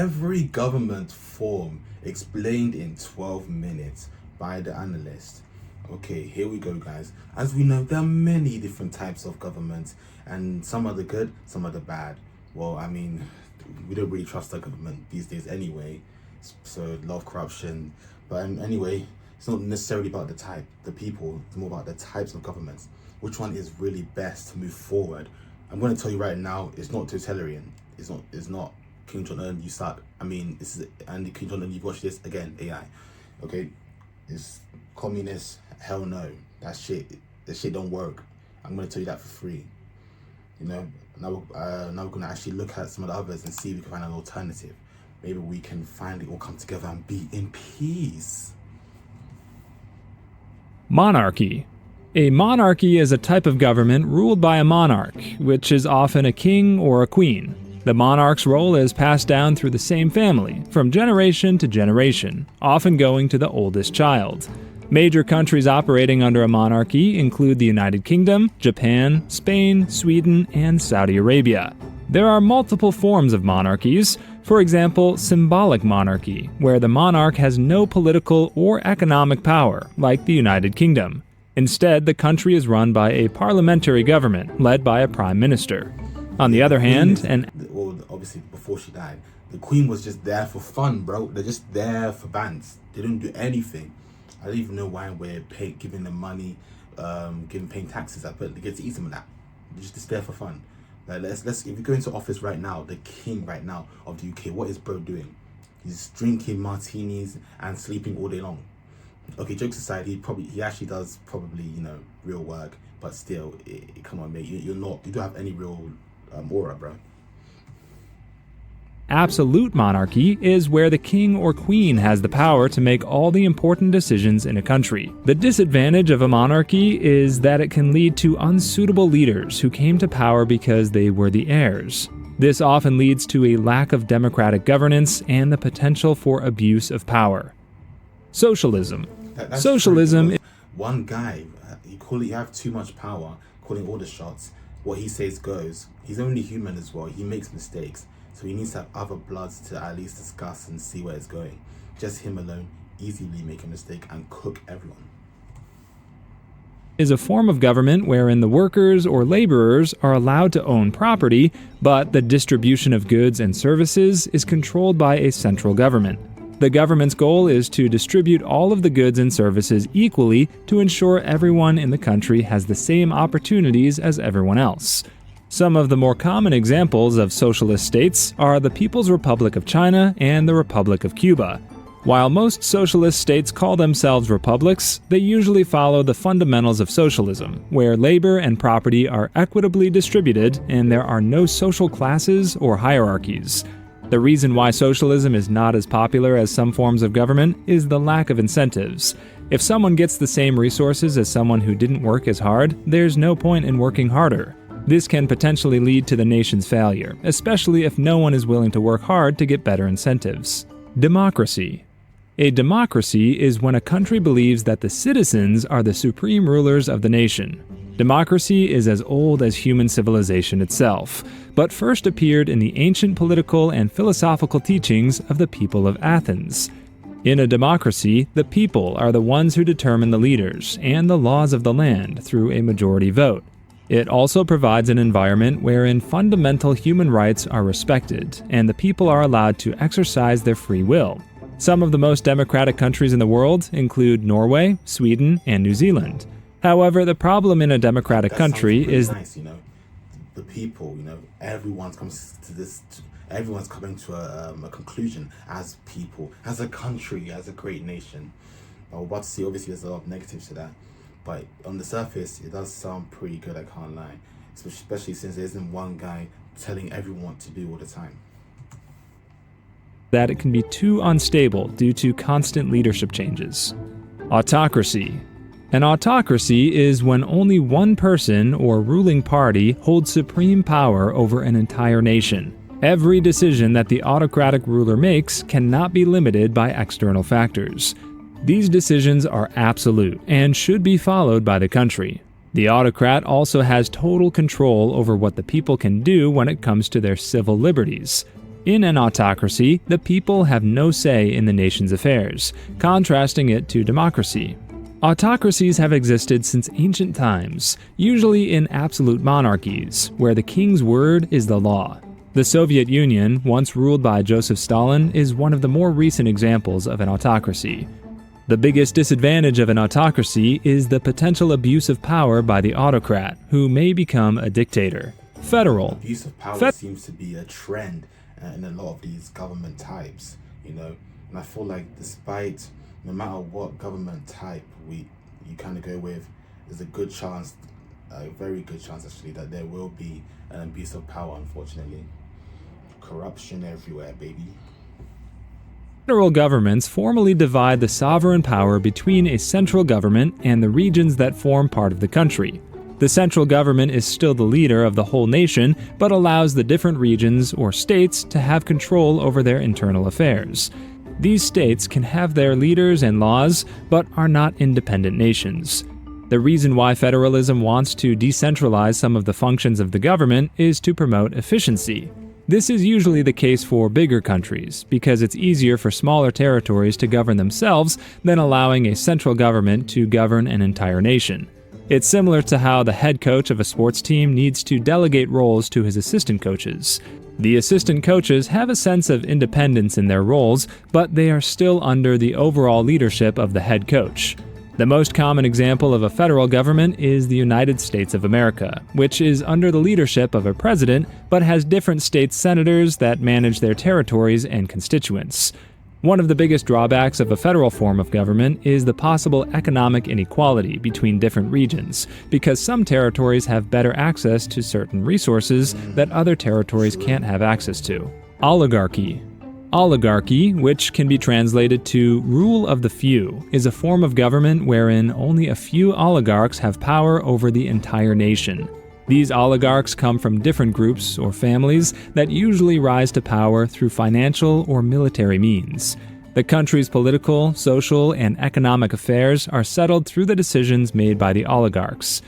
every government form explained in 12 minutes by the analyst. Okay, here we go, guys. As we know, there are many different types of governments, and some are the good, some are the bad. Well, I mean, we don't really trust our government these days anyway, so a lot of corruption. But anyway, it's not necessarily about the type, the people, it's more about the types of governments. Which one is really best to move forward? I'm going to tell you right now, it's not totalitarian. It's not Kim Jong-un, you start. I mean, this is, and Kim Jong-un, you've watched this, again, AI. Okay? It's communist, hell no. That shit don't work. I'm going to tell you that for free. You know, now we're going to actually look at some of the others and see if we can find an alternative. Maybe we can finally all come together and be in peace. Monarchy. A monarchy is a type of government ruled by a monarch, which is often a king or a queen. The monarch's role is passed down through the same family, from generation to generation, often going to the oldest child. Major countries operating under a monarchy include the United Kingdom, Japan, Spain, Sweden, and Saudi Arabia. There are multiple forms of monarchies, for example, symbolic monarchy, where the monarch has no political or economic power, like the United Kingdom. Instead, the country is run by a parliamentary government led by a prime minister. On the other hand, well, obviously before she died, the queen was just there for fun, bro. They're just there for bands. They don't do anything. I don't even know why we're giving them money, paying taxes. But they get to eat some of that. They're just there for fun. Like let's if you go into office right now, the king right now of the UK, what is bro doing? He's drinking martinis and sleeping all day long. Okay, jokes aside, he actually does probably, you know, real work, but still, come on, mate, you don't have any real aura, bro. absolute monarchy is where the king or queen has the power to make all the important decisions in a country. The disadvantage of a monarchy is that it can lead to unsuitable leaders who came to power because they were the heirs. This often leads to a lack of democratic governance and the potential for abuse of power. Socialism. Socialism. One guy, you have too much power, calling all the shots. What he says goes. He's only human as well. He makes mistakes. So he needs to have other bloods to at least discuss and see where it's going. Just him alone, easily make a mistake and cook everyone. Is a form of government wherein the workers or laborers are allowed to own property, but the distribution of goods and services is controlled by a central government. The government's goal is to distribute all of the goods and services equally to ensure everyone in the country has the same opportunities as everyone else. Some of the more common examples of socialist states are the People's Republic of China and the Republic of Cuba. While most socialist states call themselves republics, they usually follow the fundamentals of socialism, where labor and property are equitably distributed and there are no social classes or hierarchies. The reason why socialism is not as popular as some forms of government is the lack of incentives. If someone gets the same resources as someone who didn't work as hard, there's no point in working harder. This can potentially lead to the nation's failure, especially if no one is willing to work hard to get better incentives. Democracy. A democracy is when a country believes that the citizens are the supreme rulers of the nation. Democracy is as old as human civilization itself, but first appeared in the ancient political and philosophical teachings of the people of Athens. In a democracy, the people are the ones who determine the leaders and the laws of the land through a majority vote. It also provides an environment wherein fundamental human rights are respected and the people are allowed to exercise their free will. Some of the most democratic countries in the world include Norway, Sweden, and New Zealand. However, the problem in a democratic country is nice, the people, everyone's coming to a conclusion as people, as a country, as a great nation. We're about to see, obviously, there's a lot of negatives to that, but on the surface, it does sound pretty good, I can't lie, especially since there isn't one guy telling everyone what to do all the time. That it can be too unstable due to constant leadership changes. Autocracy. An autocracy is when only one person or ruling party holds supreme power over an entire nation. Every decision that the autocratic ruler makes cannot be limited by external factors. These decisions are absolute and should be followed by the country. The autocrat also has total control over what the people can do when it comes to their civil liberties. In an autocracy, the people have no say in the nation's affairs, contrasting it to democracy. Autocracies have existed since ancient times, usually in absolute monarchies, where the king's word is the law. The Soviet Union, once ruled by Joseph Stalin, is one of the more recent examples of an autocracy. The biggest disadvantage of an autocracy is the potential abuse of power by the autocrat, who may become a dictator. Federal. Abuse of power seems to be a trend in a lot of these government types, and I feel like despite, no matter what government type you kind of go with, there's a good chance, a very good chance actually, that there will be an abuse of power, unfortunately. Corruption everywhere, baby. Federal governments formally divide the sovereign power between a central government and the regions that form part of the country. The central government is still the leader of the whole nation, but allows the different regions or states to have control over their internal affairs. These states can have their leaders and laws, but are not independent nations. The reason why federalism wants to decentralize some of the functions of the government is to promote efficiency. This is usually the case for bigger countries, because it's easier for smaller territories to govern themselves than allowing a central government to govern an entire nation. It's similar to how the head coach of a sports team needs to delegate roles to his assistant coaches. The assistant coaches have a sense of independence in their roles, but they are still under the overall leadership of the head coach. The most common example of a federal government is the United States of America, which is under the leadership of a president, but has different state senators that manage their territories and constituents. One of the biggest drawbacks of a federal form of government is the possible economic inequality between different regions, because some territories have better access to certain resources that other territories can't have access to. Oligarchy. Oligarchy, which can be translated to rule of the few, is a form of government wherein only a few oligarchs have power over the entire nation. These oligarchs come from different groups or families that usually rise to power through financial or military means. The country's political, social, and economic affairs are settled through the decisions made by the oligarchs.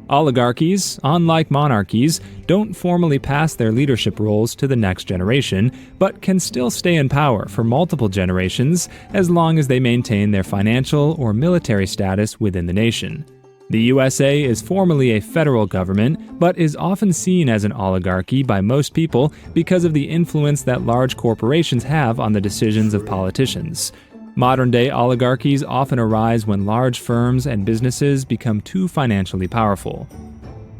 Oligarchies, unlike monarchies, don't formally pass their leadership roles to the next generation, but can still stay in power for multiple generations as long as they maintain their financial or military status within the nation. The USA is formally a federal government, but is often seen as an oligarchy by most people because of the influence that large corporations have on the decisions of politicians. Modern-day oligarchies often arise when large firms and businesses become too financially powerful.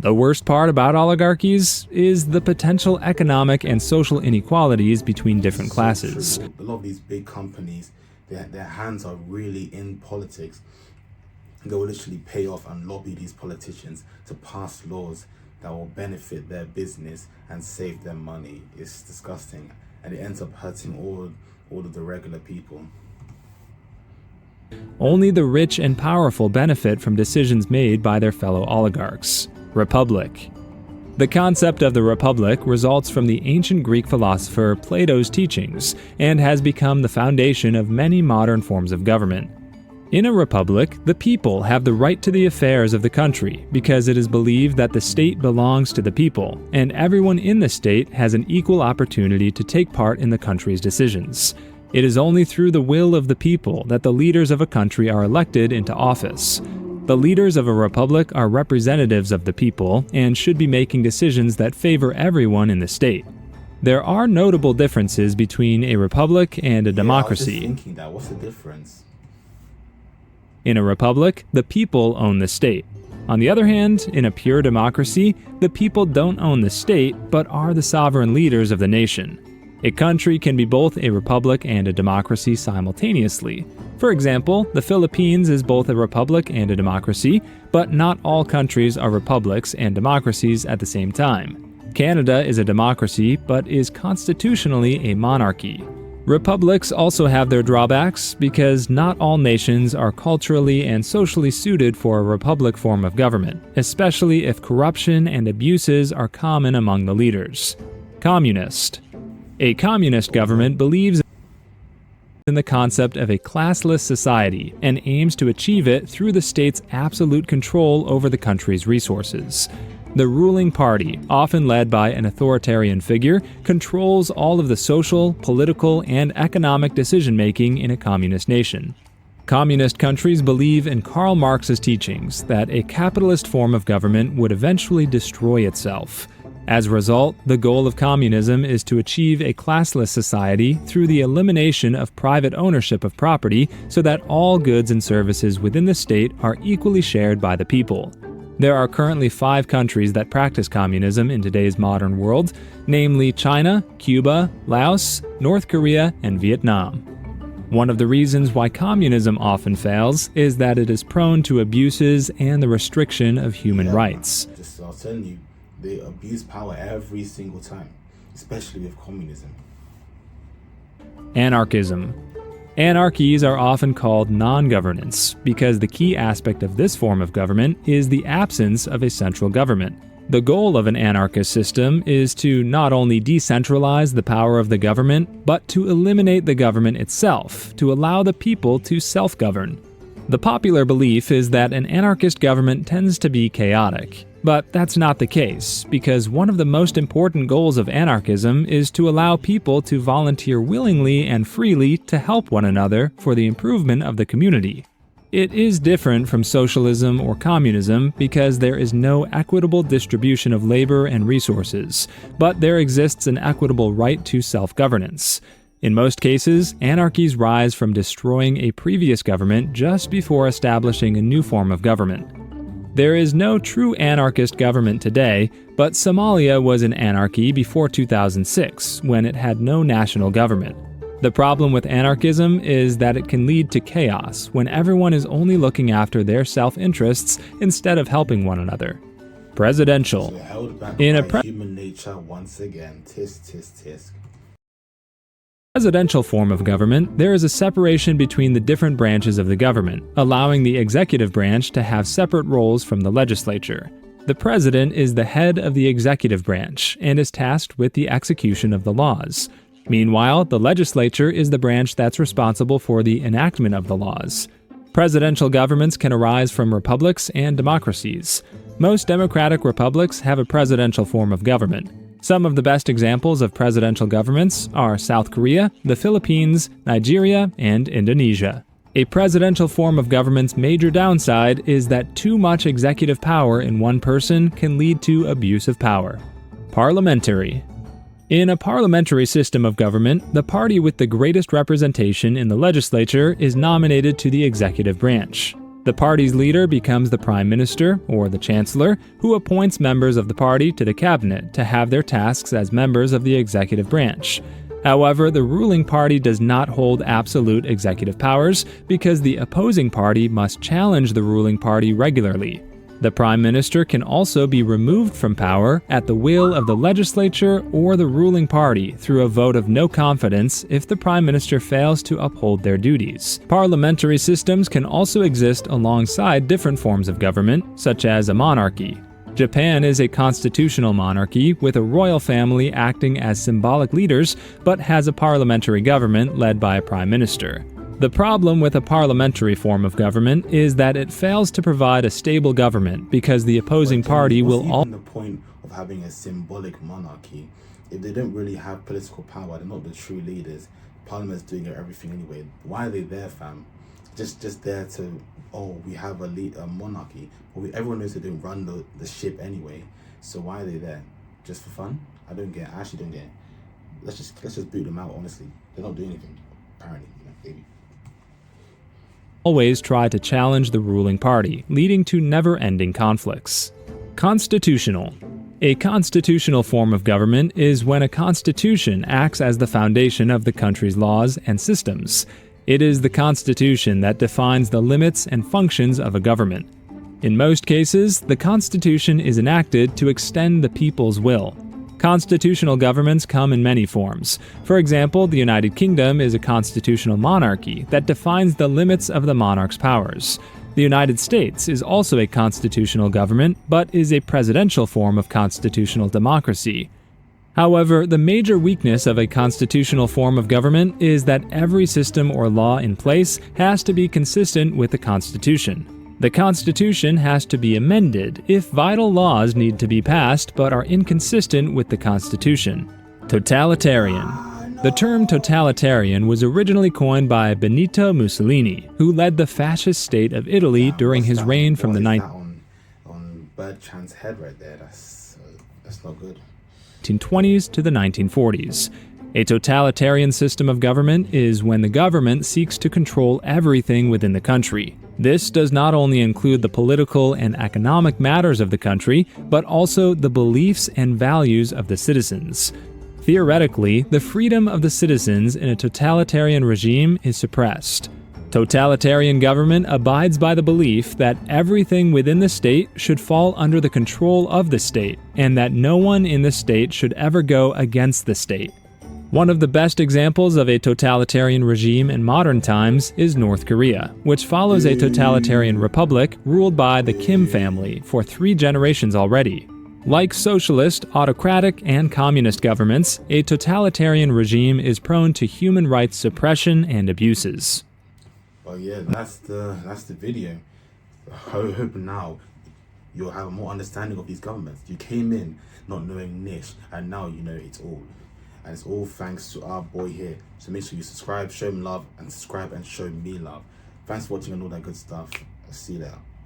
The worst part about oligarchies is the potential economic and social inequalities between different classes. A lot of these big companies, their hands are really in politics. They will literally pay off and lobby these politicians to pass laws that will benefit their business and save them money. It's disgusting, and it ends up hurting all of the regular people. Only the rich and powerful benefit from decisions made by their fellow oligarchs. Republic. The concept of the republic results from the ancient Greek philosopher Plato's teachings and has become the foundation of many modern forms of government. In a republic, the people have the right to the affairs of the country because it is believed that the state belongs to the people, and everyone in the state has an equal opportunity to take part in the country's decisions. It is only through the will of the people that the leaders of a country are elected into office. The leaders of a republic are representatives of the people and should be making decisions that favor everyone in the state. There are notable differences between a republic and a democracy. I was just thinking that. What's the difference? In a republic, the people own the state. On the other hand, in a pure democracy, the people don't own the state, but are the sovereign leaders of the nation. A country can be both a republic and a democracy simultaneously. For example, the Philippines is both a republic and a democracy, but not all countries are republics and democracies at the same time. Canada is a democracy, but is constitutionally a monarchy. Republics also have their drawbacks because not all nations are culturally and socially suited for a republic form of government, especially if corruption and abuses are common among the leaders. Communist. A communist government believes in the concept of a classless society and aims to achieve it through the state's absolute control over the country's resources. The ruling party, often led by an authoritarian figure, controls all of the social, political, and economic decision-making in a communist nation. Communist countries believe in Karl Marx's teachings that a capitalist form of government would eventually destroy itself. As a result, the goal of communism is to achieve a classless society through the elimination of private ownership of property so that all goods and services within the state are equally shared by the people. There are currently 5 countries that practice communism in today's modern world, namely China, Cuba, Laos, North Korea, and Vietnam. One of the reasons why communism often fails is that it is prone to abuses and the restriction of human rights. I was telling you, they abuse power every single time, especially with communism. Anarchism. Anarchies are often called non-governance because the key aspect of this form of government is the absence of a central government. The goal of an anarchist system is to not only decentralize the power of the government, but to eliminate the government itself, to allow the people to self-govern. The popular belief is that an anarchist government tends to be chaotic. But that's not the case, because one of the most important goals of anarchism is to allow people to volunteer willingly and freely to help one another for the improvement of the community. It is different from socialism or communism because there is no equitable distribution of labor and resources, but there exists an equitable right to self-governance. In most cases, anarchies rise from destroying a previous government just before establishing a new form of government. There is no true anarchist government today, but Somalia was in anarchy before 2006, when it had no national government. The problem with anarchism is that it can lead to chaos when everyone is only looking after their self-interests instead of helping one another. Presidential. So held back In by a human nature once again. Tisk, tisk, tisk. presidential form of government, there is a separation between the different branches of the government, allowing the executive branch to have separate roles from the legislature. The president is the head of the executive branch and is tasked with the execution of the laws. Meanwhile, the legislature is the branch that's responsible for the enactment of the laws. Presidential governments can arise from republics and democracies. Most democratic republics have a presidential form of government. Some of the best examples of presidential governments are South Korea, the Philippines, Nigeria, and Indonesia. A presidential form of government's major downside is that too much executive power in one person can lead to abuse of power. Parliamentary. In a parliamentary system of government, the party with the greatest representation in the legislature is nominated to the executive branch. The party's leader becomes the prime minister, or the chancellor, who appoints members of the party to the cabinet to have their tasks as members of the executive branch. However, the ruling party does not hold absolute executive powers because the opposing party must challenge the ruling party regularly. The prime minister can also be removed from power at the will of the legislature or the ruling party through a vote of no confidence if the prime minister fails to uphold their duties. Parliamentary systems can also exist alongside different forms of government, such as a monarchy. Japan is a constitutional monarchy with a royal family acting as symbolic leaders, but has a parliamentary government led by a prime minister. The problem with a parliamentary form of government is that it fails to provide a stable government because the opposing party will What's even the point of having a symbolic monarchy if they don't really have political power? They're not the true leaders. Parliament's doing everything anyway. Why are they there, fam? Just there to, oh, we have a monarchy, but everyone knows they don't run the ship anyway. So why are they there? Just for fun? I actually don't get it. Let's just boot them out. Honestly, they're not doing anything. Apparently, maybe. always try to challenge the ruling party, leading to never-ending conflicts. Constitutional. A constitutional form of government is when a constitution acts as the foundation of the country's laws and systems. It is the constitution that defines the limits and functions of a government. In most cases, the constitution is enacted to extend the people's will. Constitutional governments come in many forms. For example, the United Kingdom is a constitutional monarchy that defines the limits of the monarch's powers. The United States is also a constitutional government, but is a presidential form of constitutional democracy. However, the major weakness of a constitutional form of government is that every system or law in place has to be consistent with the Constitution. The Constitution has to be amended if vital laws need to be passed but are inconsistent with the Constitution. Totalitarian. The term totalitarian was originally coined by Benito Mussolini, who led the fascist state of Italy during his reign from the 1920s head right there. That's not good. 1920s to the 1940s. A totalitarian system of government is when the government seeks to control everything within the country. This does not only include the political and economic matters of the country, but also the beliefs and values of the citizens. Theoretically, the freedom of the citizens in a totalitarian regime is suppressed. Totalitarian government abides by the belief that everything within the state should fall under the control of the state, and that no one in the state should ever go against the state. One of the best examples of a totalitarian regime in modern times is North Korea, which follows a totalitarian republic ruled by the Kim family for 3 generations already. Like socialist, autocratic, and communist governments, a totalitarian regime is prone to human rights suppression and abuses. Oh yeah, that's the video. I hope now you'll have more understanding of these governments. You came in not knowing niche, and now you know it's all. And it's all thanks to our boy here. So make sure you subscribe, show him love, and subscribe and show me love. Thanks for watching and all that good stuff. I'll see you later.